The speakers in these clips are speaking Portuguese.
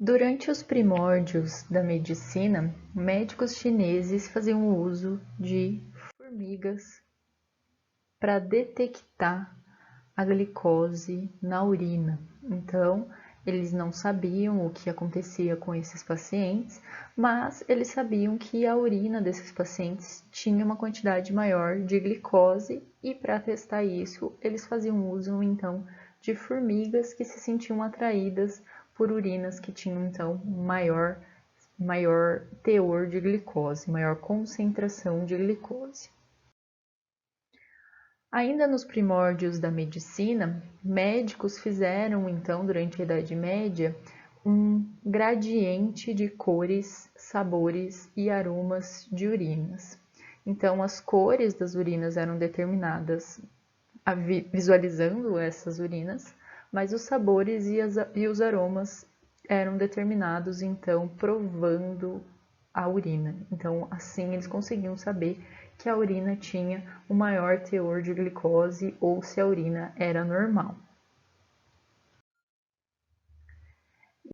Durante os primórdios da medicina, médicos chineses faziam uso de formigas para detectar a glicose na urina. Então, eles não sabiam o que acontecia com esses pacientes, mas eles sabiam que a urina desses pacientes tinha uma quantidade maior de glicose e para testar isso, eles faziam uso então de formigas que se sentiam atraídas por urinas que tinham então maior teor de glicose, maior concentração de glicose. Ainda nos primórdios da medicina, médicos fizeram, então, durante a Idade Média, um gradiente de cores, sabores e aromas de urinas. Então, as cores das urinas eram determinadas visualizando essas urinas, mas os sabores e os aromas eram determinados, então, provando a urina. Então, assim, eles conseguiam saber que a urina tinha o maior teor de glicose ou se a urina era normal.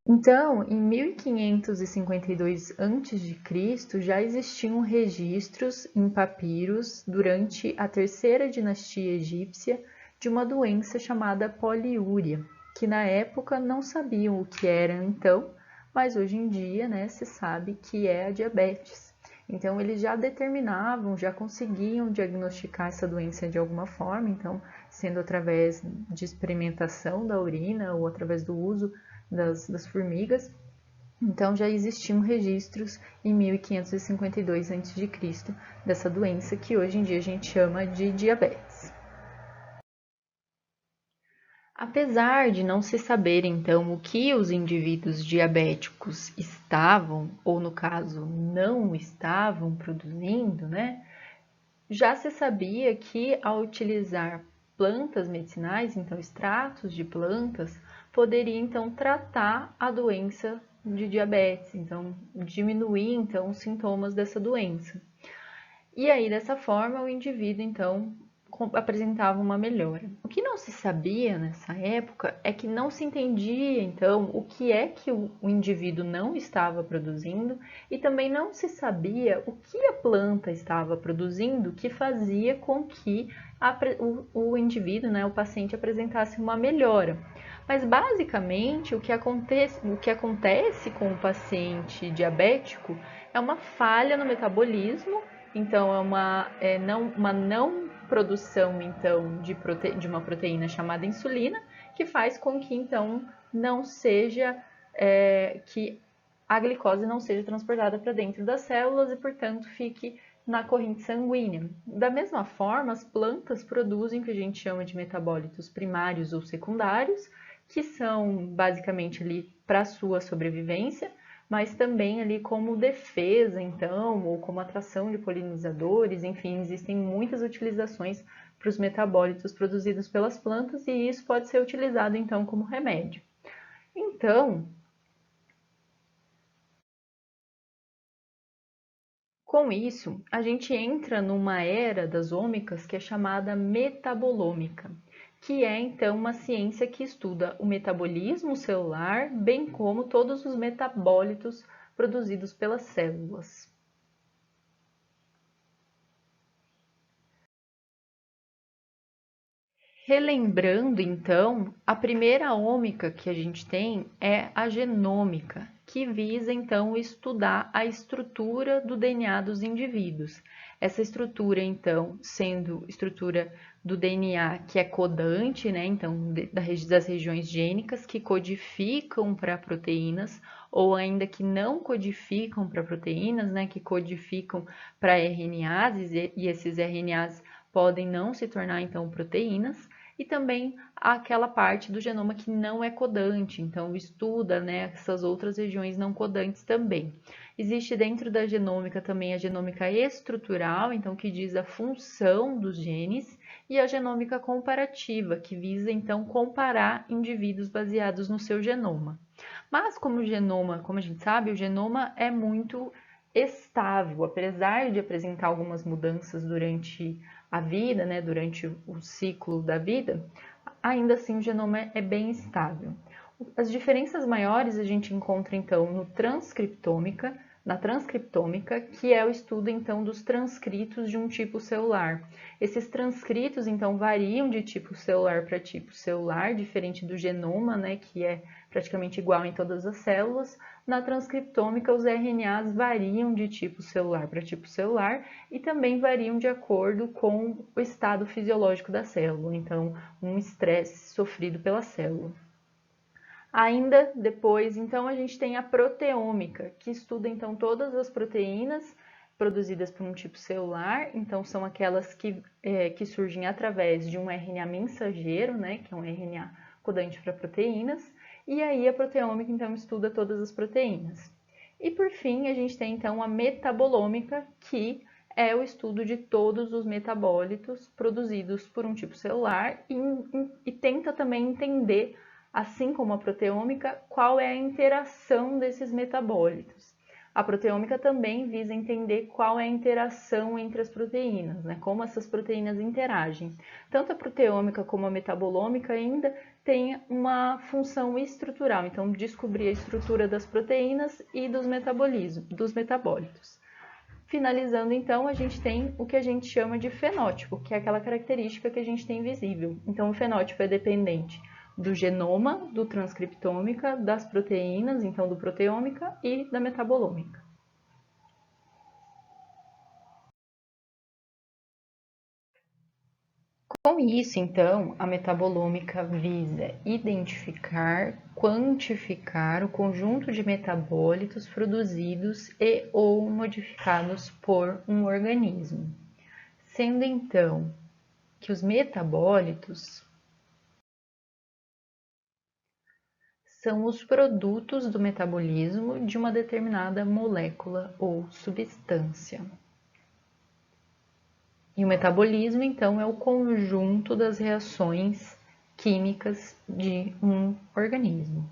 Então, em 1552 a.C., já existiam registros em papiros durante a terceira dinastia egípcia de uma doença chamada poliúria, que na época não sabiam o que era então, mas hoje em dia, né, se sabe que é a diabetes. Então, eles já determinavam, já conseguiam diagnosticar essa doença de alguma forma, então, sendo através de experimentação da urina ou através do uso das formigas. Então, já existiam registros em 1552 a.C. dessa doença que hoje em dia a gente chama de diabetes. Apesar de não se saber então o que os indivíduos diabéticos estavam, ou no caso não estavam produzindo, né? Já se sabia que ao utilizar plantas medicinais, então extratos de plantas, poderia então tratar a doença de diabetes, então diminuir então os sintomas dessa doença. E aí dessa forma o indivíduo então apresentava uma melhora. O que não se sabia nessa época é que não se entendia então o que é que o indivíduo não estava produzindo e também não se sabia o que a planta estava produzindo que fazia com que o indivíduo, né, o paciente, apresentasse uma melhora. Mas basicamente o que acontece com o paciente diabético é uma falha no metabolismo, então uma não produção então de uma proteína chamada insulina, que faz com que então não seja que a glicose não seja transportada para dentro das células e, portanto, fique na corrente sanguínea. Da mesma forma, as plantas produzem o que a gente chama de metabólitos primários ou secundários, que são basicamente ali para a sua sobrevivência, mas também ali como defesa, então, ou como atração de polinizadores, enfim, existem muitas utilizações para os metabólitos produzidos pelas plantas e isso pode ser utilizado então como remédio. Então, com isso, a gente entra numa era das ômicas que é chamada metabolômica, que é então uma ciência que estuda o metabolismo celular, bem como todos os metabólitos produzidos pelas células. Relembrando então, a primeira ômica que a gente tem é a genômica, que visa então estudar a estrutura do DNA dos indivíduos. Essa estrutura, então, sendo estrutura do DNA que é codante, né? Então, das regiões gênicas que codificam para proteínas, ou ainda que não codificam para proteínas, né? Que codificam para RNAs, e esses RNAs podem não se tornar então proteínas, e também aquela parte do genoma que não é codante, então estuda, né, essas outras regiões não codantes também. Existe dentro da genômica também a genômica estrutural, então que diz a função dos genes, e a genômica comparativa, que visa então comparar indivíduos baseados no seu genoma. Mas como o genoma, como a gente sabe, o genoma é muito estável, apesar de apresentar algumas mudanças durante a vida, né, durante o ciclo da vida, ainda assim o genoma é bem estável. As diferenças maiores a gente encontra então no transcriptômica, na transcriptômica, que é o estudo então dos transcritos de um tipo celular. Esses transcritos então variam de tipo celular para tipo celular, diferente do genoma, né, que é praticamente igual em todas as células. Na transcriptômica, os RNAs variam de tipo celular para tipo celular e também variam de acordo com o estado fisiológico da célula, então um estresse sofrido pela célula. Ainda depois, então, a gente tem a proteômica, que estuda então todas as proteínas produzidas por um tipo celular, então são aquelas que surgem através de um RNA mensageiro, né, que é um RNA codante para proteínas, e aí a proteômica então estuda todas as proteínas. E por fim, a gente tem então a metabolômica, que é o estudo de todos os metabólitos produzidos por um tipo celular e tenta também entender, assim como a proteômica, qual é a interação desses metabólitos. A proteômica também visa entender qual é a interação entre as proteínas, né? Como essas proteínas interagem. Tanto a proteômica como a metabolômica ainda tem uma função estrutural, então descobrir a estrutura das proteínas e dos metabólitos. Finalizando, então, a gente tem o que a gente chama de fenótipo, que é aquela característica que a gente tem visível. Então, o fenótipo é dependente do genoma, do transcriptômica, das proteínas, então do proteômica e da metabolômica. Com isso, então, a metabolômica visa identificar, quantificar o conjunto de metabólitos produzidos e ou modificados por um organismo, sendo então que os metabólitos são os produtos do metabolismo de uma determinada molécula ou substância. E o metabolismo, então, é o conjunto das reações químicas de um organismo.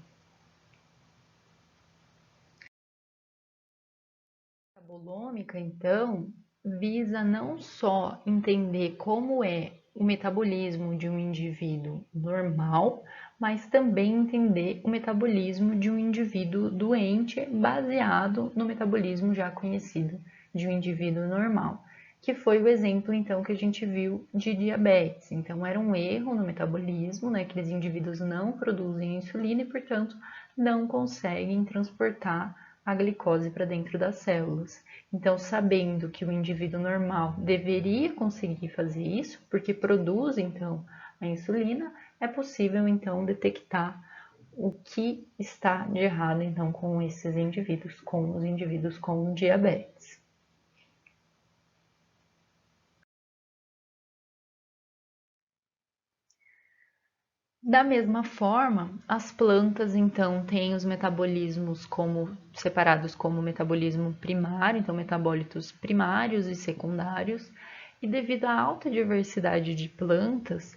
A metabolômica, então, visa não só entender como é o metabolismo de um indivíduo normal, mas também entender o metabolismo de um indivíduo doente baseado no metabolismo já conhecido de um indivíduo normal, que foi o exemplo então que a gente viu de diabetes. Então era um erro no metabolismo, né? Aqueles indivíduos não produzem insulina e, portanto, não conseguem transportar a glicose para dentro das células. Então, sabendo que o indivíduo normal deveria conseguir fazer isso, porque produz então a insulina, é possível então detectar o que está de errado então com esses indivíduos, com os indivíduos com diabetes. Da mesma forma, as plantas então têm os metabolismos como separados como metabolismo primário, então metabólitos primários e secundários, e devido à alta diversidade de plantas,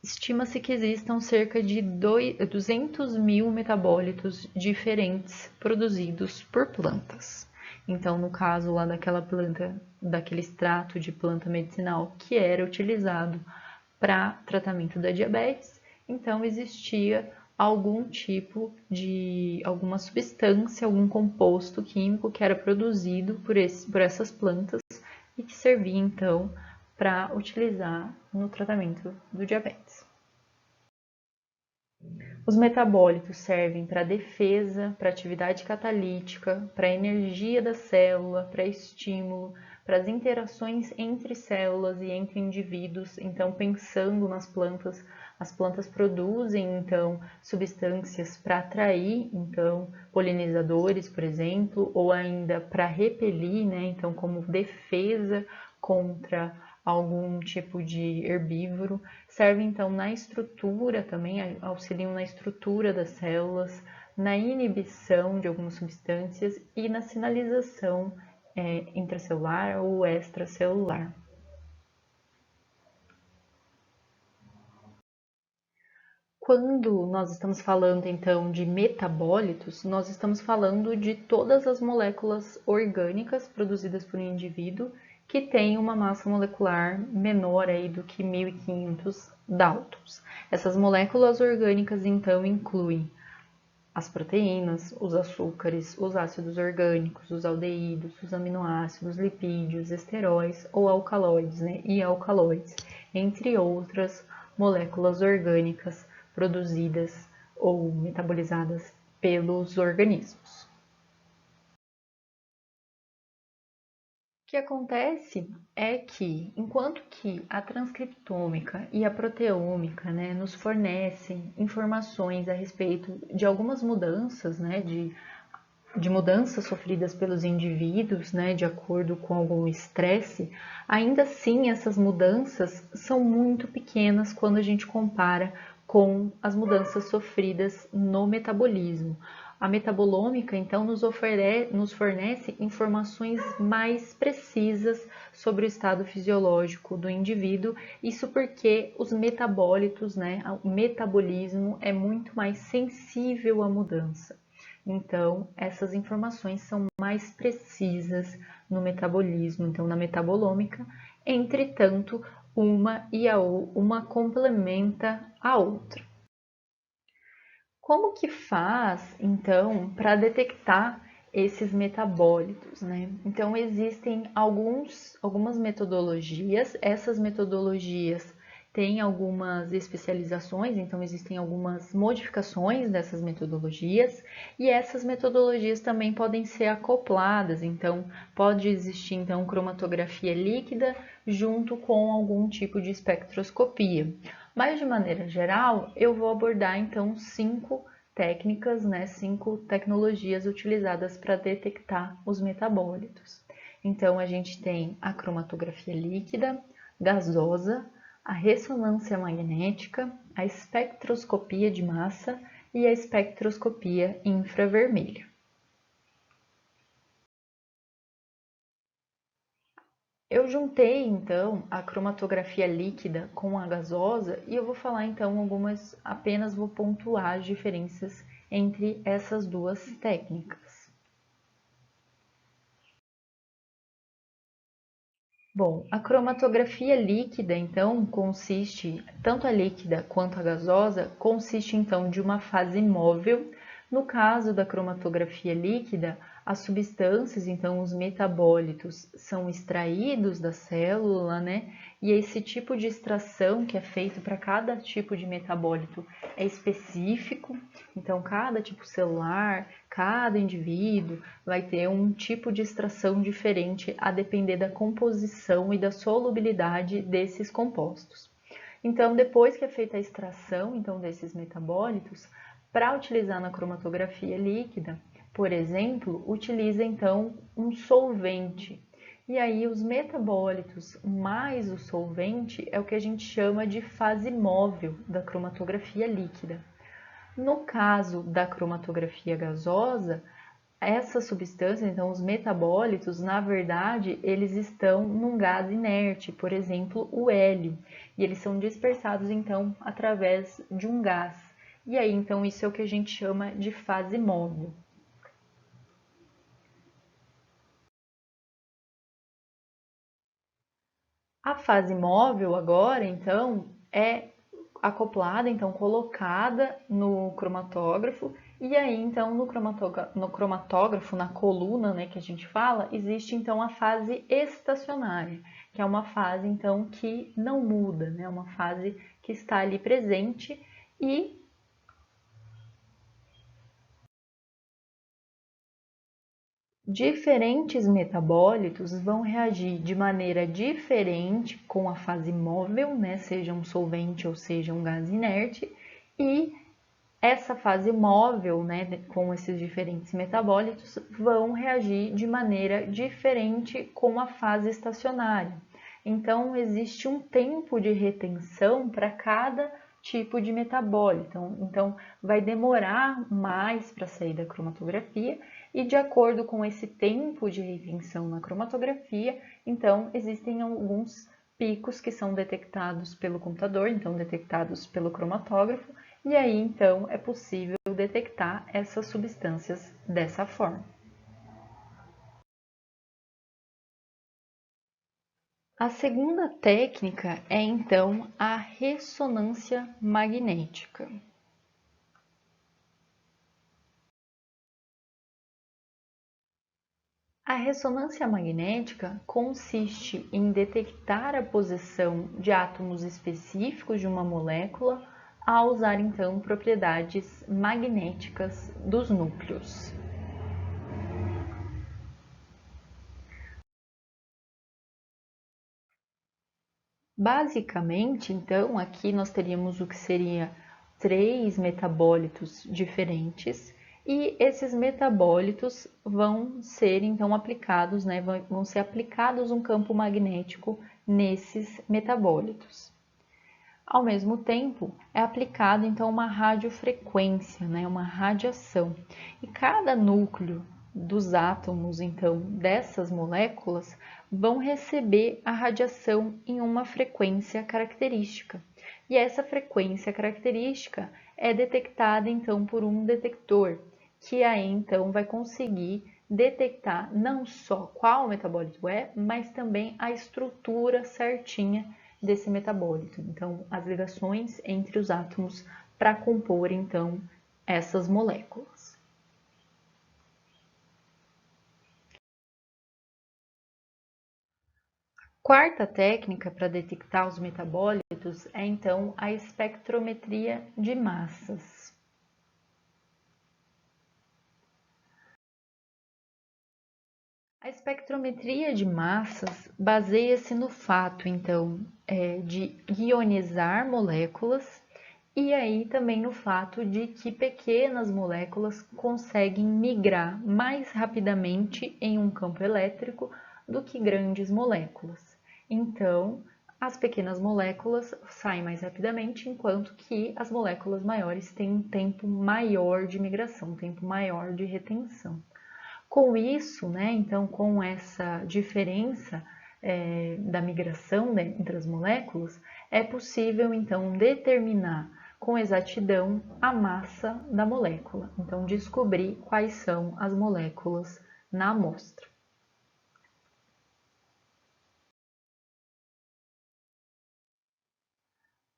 estima-se que existam cerca de 200 mil metabólitos diferentes produzidos por plantas. Então, no caso lá daquela planta, daquele extrato de planta medicinal que era utilizado para tratamento da diabetes, então existia algum tipo de alguma substância, algum composto químico que era produzido por essas plantas e que servia então para utilizar no tratamento do diabetes. Os metabólitos servem para defesa, para atividade catalítica, para energia da célula, para estímulo, para as interações entre células e entre indivíduos. Então, pensando nas plantas, as plantas produzem então substâncias para atrair então polinizadores, por exemplo, ou ainda para repelir, né? Então, como defesa contra algum tipo de herbívoro, serve então na estrutura também, auxiliam na estrutura das células, na inibição de algumas substâncias e na sinalização intracelular ou extracelular. Quando nós estamos falando então de metabólitos, nós estamos falando de todas as moléculas orgânicas produzidas por um indivíduo que tem uma massa molecular menor aí do que 1.500 Daltons. Essas moléculas orgânicas então incluem as proteínas, os açúcares, os ácidos orgânicos, os aldeídos, os aminoácidos, lipídios, esteróis ou alcaloides, né, e alcaloides, entre outras moléculas orgânicas produzidas ou metabolizadas pelos organismos. O que acontece é que, enquanto que a transcriptômica e a proteômica, né, nos fornecem informações a respeito de algumas mudanças, né, de mudanças sofridas pelos indivíduos, né, de acordo com algum estresse, ainda assim essas mudanças são muito pequenas quando a gente compara com as mudanças sofridas no metabolismo. A metabolômica, então, nos fornece informações mais precisas sobre o estado fisiológico do indivíduo, isso porque os metabólitos, né, o metabolismo é muito mais sensível à mudança. Então, essas informações são mais precisas no metabolismo, então na metabolômica. Entretanto, uma complementa a outra. Como que faz, então, para detectar esses metabólitos, né? Então, existem algumas metodologias, essas metodologias têm algumas especializações, então existem algumas modificações dessas metodologias, e essas metodologias também podem ser acopladas, então pode existir então cromatografia líquida junto com algum tipo de espectroscopia. Mas de maneira geral, eu vou abordar então 5 técnicas, né, 5 tecnologias utilizadas para detectar os metabólitos. Então a gente tem a cromatografia líquida, gasosa, a ressonância magnética, a espectroscopia de massa e a espectroscopia infravermelha. Eu juntei então a cromatografia líquida com a gasosa e eu vou falar então apenas vou pontuar as diferenças entre essas duas técnicas. Bom, a cromatografia líquida então consiste, tanto a líquida quanto a gasosa, consiste então de uma fase móvel. No caso da cromatografia líquida, as substâncias, então os metabólitos, são extraídos da célula, né? E esse tipo de extração que é feito para cada tipo de metabólito é específico, então cada tipo celular, cada indivíduo vai ter um tipo de extração diferente a depender da composição e da solubilidade desses compostos. Então, depois que é feita a extração então desses metabólitos, para utilizar na cromatografia líquida, por exemplo, utiliza então um solvente. E aí os metabólitos mais o solvente é o que a gente chama de fase móvel da cromatografia líquida. No caso da cromatografia gasosa, essas substâncias, então os metabólitos, na verdade, eles estão num gás inerte, por exemplo, o hélio, e eles são dispersados então através de um gás. E aí, então, isso é o que a gente chama de fase móvel. A fase móvel agora, então, é acoplada, então colocada no cromatógrafo, e aí então no cromatógrafo, na coluna, né, que a gente fala, existe então a fase estacionária, que é uma fase então que não muda, né, uma fase que está ali presente e diferentes metabólitos vão reagir de maneira diferente com a fase móvel, né, seja um solvente ou seja um gás inerte, e essa fase móvel, né, com esses diferentes metabólitos, vão reagir de maneira diferente com a fase estacionária. Então, existe um tempo de retenção para cada tipo de metabólito. Então, vai demorar mais para sair da cromatografia e de acordo com esse tempo de retenção na cromatografia, então existem alguns picos que são detectados pelo computador, então detectados pelo cromatógrafo, e aí então é possível detectar essas substâncias dessa forma. A segunda técnica é então a ressonância magnética. A ressonância magnética consiste em detectar a posição de átomos específicos de uma molécula ao usar então propriedades magnéticas dos núcleos. Basicamente, então, aqui nós teríamos o que seria 3 metabólitos diferentes e esses metabólitos vão ser então aplicados, né, vão ser aplicados um campo magnético nesses metabólitos. Ao mesmo tempo, é aplicado então uma radiofrequência, né, uma radiação. E cada núcleo dos átomos, então, dessas moléculas, vão receber a radiação em uma frequência característica. E essa frequência característica é detectada então por um detector, que aí então vai conseguir detectar não só qual metabólito é, mas também a estrutura certinha desse metabólito. Então, as ligações entre os átomos para compor então essas moléculas. Quarta técnica para detectar os metabólitos é então a espectrometria de massas. A espectrometria de massas baseia-se no fato, então, de ionizar moléculas e aí também no fato de que pequenas moléculas conseguem migrar mais rapidamente em um campo elétrico do que grandes moléculas. Então, as pequenas moléculas saem mais rapidamente, enquanto que as moléculas maiores têm um tempo maior de migração, um tempo maior de retenção. Com isso, né, então com essa diferença da migração, né, entre as moléculas, é possível então determinar com exatidão a massa da molécula. Então, descobrir quais são as moléculas na amostra.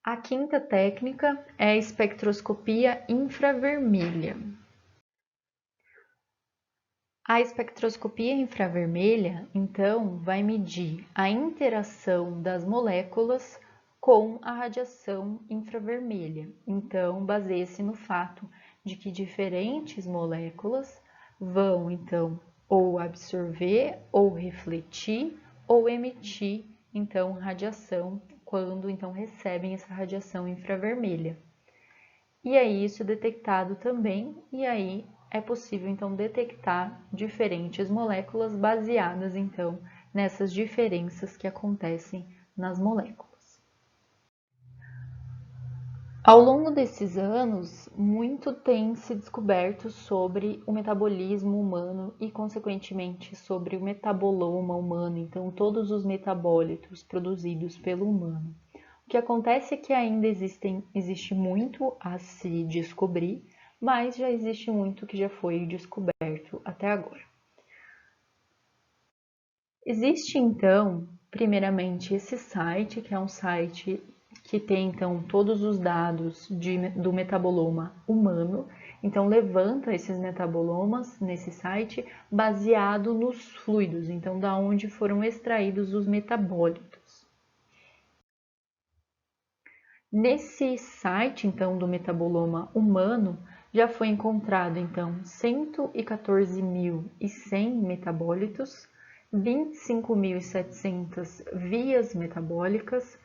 A quinta técnica é a espectroscopia infravermelha. A espectroscopia infravermelha, então, vai medir a interação das moléculas com a radiação infravermelha. Então, baseia-se no fato de que diferentes moléculas vão, então, ou absorver, ou refletir, ou emitir, então, radiação quando, então, recebem essa radiação infravermelha. E aí isso é detectado também, e aí é possível então detectar diferentes moléculas baseadas então nessas diferenças que acontecem nas moléculas. Ao longo desses anos, muito tem se descoberto sobre o metabolismo humano e, consequentemente, sobre o metaboloma humano, então todos os metabólitos produzidos pelo humano. O que acontece é que ainda existe muito a se descobrir, mas já existe muito que já foi descoberto até agora. Existe então, primeiramente, esse site, que é um site que tem então todos os dados do metaboloma humano. Então, levanta esses metabolomas nesse site baseado nos fluidos, então, da onde foram extraídos os metabólitos. Nesse site, então, do metaboloma humano, já foi encontrado, então, 114.100 metabólitos, 25.700 vias metabólicas,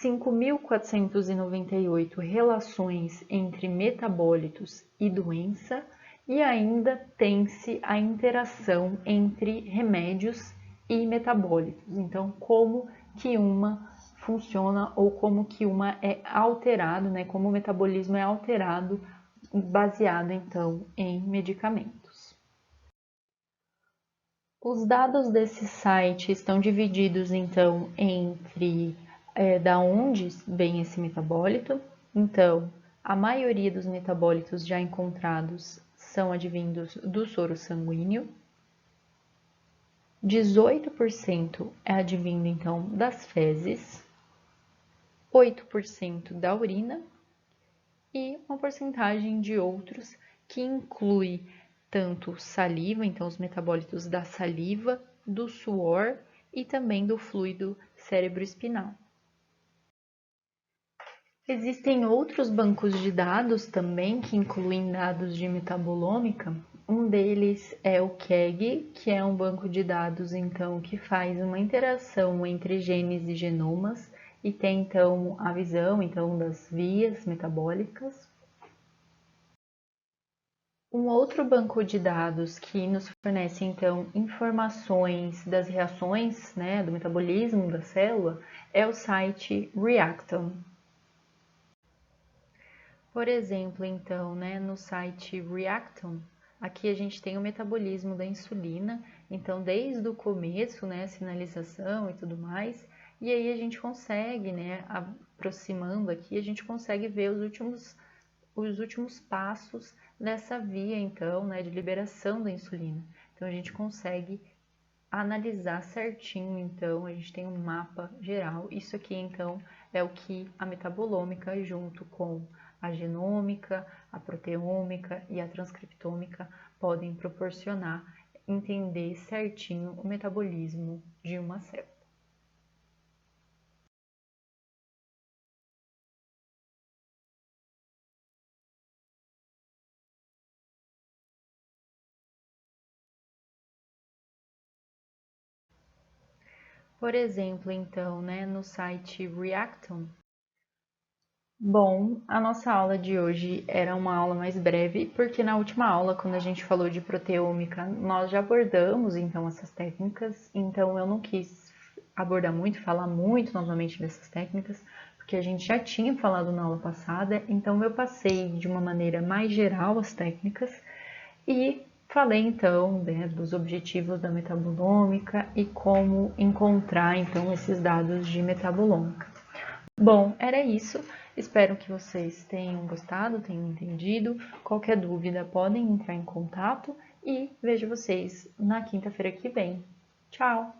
5.498 relações entre metabólitos e doença, e ainda tem-se a interação entre remédios e metabólitos. Então, como que uma funciona ou como que uma é alterado, né? Como o metabolismo é alterado baseado então em medicamentos. Os dados desse site estão divididos então entre da onde vem esse metabólito. Então, a maioria dos metabólitos já encontrados são advindos do soro sanguíneo. 18% é advindo então das fezes, 8% da urina e uma porcentagem de outros que inclui tanto saliva, então os metabólitos da saliva, do suor e também do fluido cerebroespinal. Existem outros bancos de dados também que incluem dados de metabolômica. Um deles é o KEGG, que é um banco de dados então que faz uma interação entre genes e genomas e tem então a visão então das vias metabólicas. Um outro banco de dados que nos fornece então informações das reações, né, do metabolismo da célula é o site Reactome. Por exemplo, então, né, no site Reactome, aqui a gente tem o metabolismo da insulina, então desde o começo, né, sinalização e tudo mais, e aí a gente consegue, né, aproximando aqui, a gente consegue ver os últimos passos dessa via, então, né, de liberação da insulina. Então a gente consegue analisar certinho, então a gente tem um mapa geral. Isso aqui, então, é o que a metabolômica, junto com a genômica, a proteômica e a transcriptômica, podem proporcionar, entender certinho o metabolismo de uma célula. Por exemplo, então, né, no site Reactome. Bom, a nossa aula de hoje era uma aula mais breve, porque na última aula, quando a gente falou de proteômica, nós já abordamos então essas técnicas, então eu não quis abordar muito, falar muito novamente dessas técnicas, porque a gente já tinha falado na aula passada, então eu passei de uma maneira mais geral as técnicas e falei então, né, dos objetivos da metabolômica e como encontrar então esses dados de metabolômica. Bom, era isso. Espero que vocês tenham gostado, tenham entendido. Qualquer dúvida, podem entrar em contato e vejo vocês na quinta-feira que vem. Tchau!